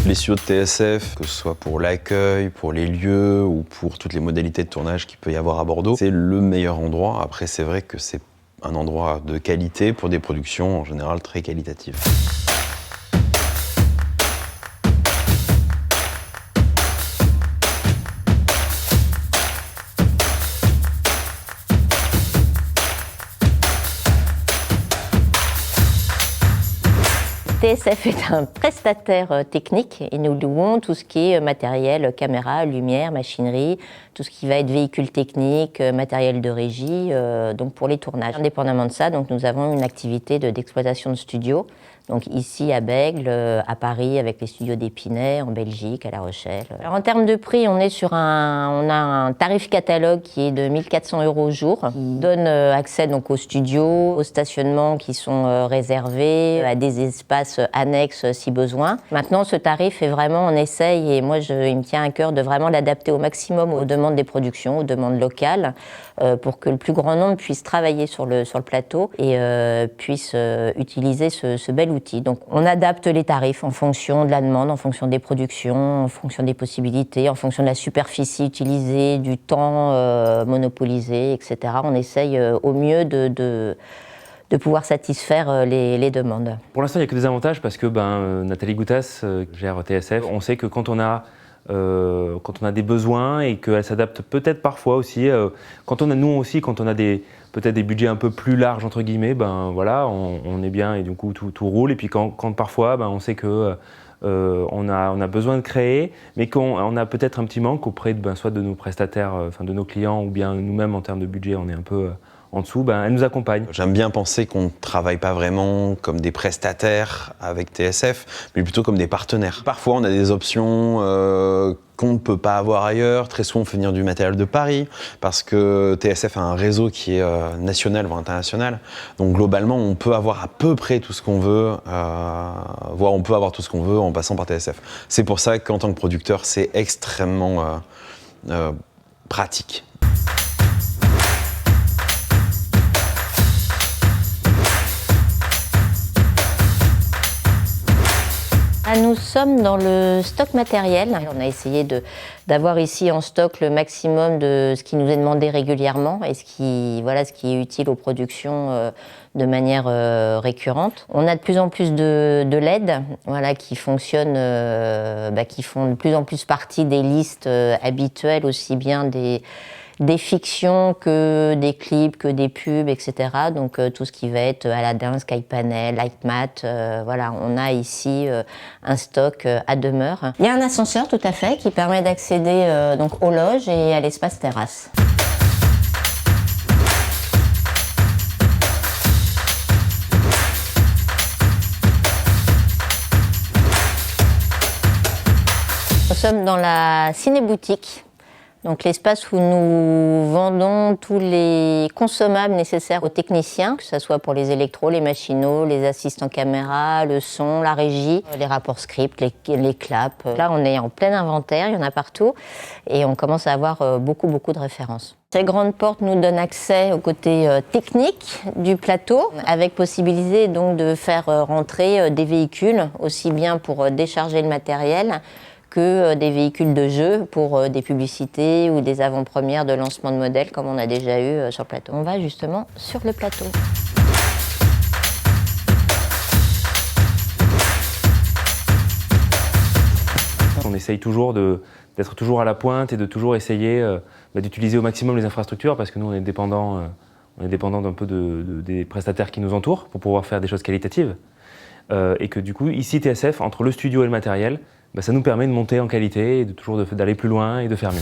Les studios de TSF, que ce soit pour l'accueil, pour les lieux ou pour toutes les modalités de tournage qu'il peut y avoir à Bordeaux, c'est le meilleur endroit. Après, c'est vrai que c'est un endroit de qualité pour des productions en général très qualitatives. TSF est un prestataire technique et nous louons tout ce qui est matériel, caméra, lumière, machinerie, tout ce qui va être véhicule technique, matériel de régie, donc pour les tournages. Indépendamment de ça, donc nous avons une activité d'exploitation de studios, donc ici à Bègles, à Paris avec les studios d'Épinay, en Belgique, à La Rochelle. Alors en termes de prix, on a un tarif catalogue qui est de 1 400 € au jour, qui donne accès donc aux studios, aux stationnements qui sont réservés, à des espaces annexes si besoin. Maintenant, ce tarif est vraiment, on essaye, et moi il me tient à cœur de vraiment l'adapter au maximum aux demandes des productions, aux demandes locales, pour que le plus grand nombre puisse travailler sur le plateau et puisse utiliser ce bel outil. Donc on adapte les tarifs en fonction de la demande, en fonction des productions, en fonction des possibilités, en fonction de la superficie utilisée, du temps monopolisé, etc. On essaye au mieux de pouvoir satisfaire les demandes. Pour l'instant, il n'y a que des avantages parce que Nathalie Goutas gère TSF. On sait que quand on a des besoins et qu'elle s'adapte peut-être parfois aussi, quand on a peut-être des budgets un peu plus larges entre guillemets, voilà, on est bien et du coup tout roule. Et puis quand parfois on sait que on a besoin de créer, mais qu'on a peut-être un petit manque auprès soit de nos prestataires, de nos clients, ou bien nous-mêmes en termes de budget, on est un peu en dessous, elle nous accompagne. J'aime bien penser qu'on ne travaille pas vraiment comme des prestataires avec TSF, mais plutôt comme des partenaires. Parfois, on a des options qu'on ne peut pas avoir ailleurs. Très souvent, on fait venir du matériel de Paris, parce que TSF a un réseau qui est national, voire international. Donc globalement, on peut avoir à peu près tout ce qu'on veut, voire on peut avoir tout ce qu'on veut en passant par TSF. C'est pour ça qu'en tant que producteur, c'est extrêmement pratique. Nous sommes dans le stock matériel. On a essayé d'avoir ici en stock le maximum de ce qui nous est demandé régulièrement et ce qui est utile aux productions de manière récurrente. On a de plus en plus de LED qui fonctionnent, qui font de plus en plus partie des listes habituelles, aussi bien des fictions que des clips, que des pubs, etc. Donc tout ce qui va être Aladdin, Skypanel, Lightmatte, on a ici un stock à demeure. Il y a un ascenseur tout à fait qui permet d'accéder donc aux loges et à l'espace terrasse. Nous sommes dans la ciné-boutique. Donc l'espace où nous vendons tous les consommables nécessaires aux techniciens, que ce soit pour les électros, les machinaux, les assistants caméra, le son, la régie, les rapports script, les claps. Là, on est en plein inventaire, il y en a partout et on commence à avoir beaucoup de références. Ces grandes portes nous donnent accès au côté technique du plateau, avec possibilité donc de faire rentrer des véhicules, aussi bien pour décharger le matériel, que des véhicules de jeu pour des publicités ou des avant-premières de lancement de modèles comme on a déjà eu sur le plateau. On va justement sur le plateau. On essaye toujours d'être toujours à la pointe et de toujours essayer d'utiliser au maximum les infrastructures parce que nous on est dépendant d'un peu des prestataires qui nous entourent pour pouvoir faire des choses qualitatives. Et que du coup, ici TSF, entre le studio et le matériel, ça nous permet de monter en qualité et d'aller plus loin et de faire mieux.